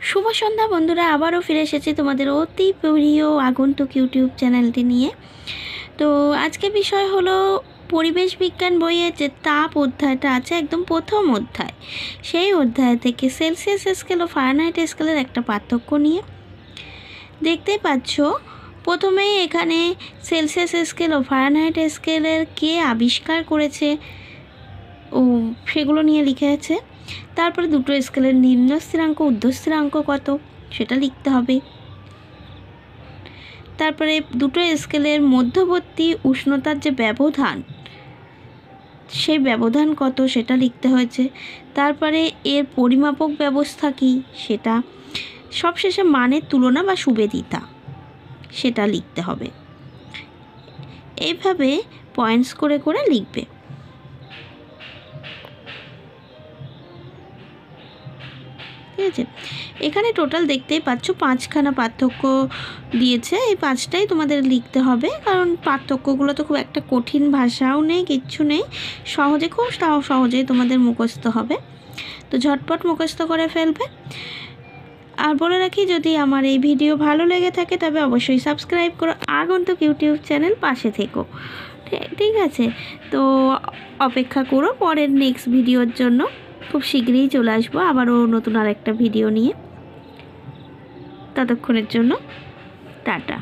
শুভ সন্ধ্যা বন্ধুরা, আবারও ফিরে এসেছি তোমাদের অতি প্রিয় আগন্তুক ইউটিউব চ্যানেলটি নিয়ে। তো আজকে বিষয় হলো পরিবেশ বিজ্ঞান বইয়ের যে তাপ অধ্যায়টা আছে, একদম প্রথম অধ্যায়, সেই অধ্যায় থেকে সেলসিয়াস স্কেল ও ফারেনহাইট স্কেলের একটা পার্থক্য নিয়ে। দেখতেই পাচ্ছ প্রথমেই এখানে সেলসিয়াস স্কেল ও ফারেনহাইট স্কেলের কে আবিষ্কার করেছে ও সেগুলো নিয়ে লিখে আছে। তারপরে দুটো স্কেলের নিম্ন স্থিরাঙ্ক ঊর্ধ্ব স্থিরাঙ্ক কত সেটা লিখতে হবে। তারপরে দুটো স্কেলের মধ্যবর্তী উষ্ণতার যে ব্যবধান, সেই ব্যবধান কত সেটা লিখতে হয়েছে। তারপরে এর পরিমাপক ব্যবস্থা কী সেটা, সবশেষে মানের তুলনা বা সুবেদিতা সেটা লিখতে হবে। এইভাবে পয়েন্টস করে করে লিখবে। ঠিক আছে, এখানে টোটাল দেখতেই পাচ্ছ 5খানা পার্থক্য দিয়েছে। এই 5টাই তোমাদের লিখতে হবে, কারণ পার্থক্যগুলো তো খুব একটা কঠিন ভাষাও নেই, কিচ্ছু নেই, সহজে খুব সহজেই তোমাদের মুখস্থ হবে। তো ঝটপট মুখস্থ করে ফেলবে। আর বলে রাখি, যদি আমার এই ভিডিও ভালো লেগে থাকে তবে অবশ্যই সাবস্ক্রাইব করো আগন্তুক ইউটিউব চ্যানেল, পাশে থেকো। ঠিক আছে, তো অপেক্ষা করো পরের নেক্সট ভিডিওর জন্য। খুব শীঘ্রই চলে আসবো আবারও নতুন আরেকটা ভিডিও নিয়ে। ততক্ষণের জন্য টাটা।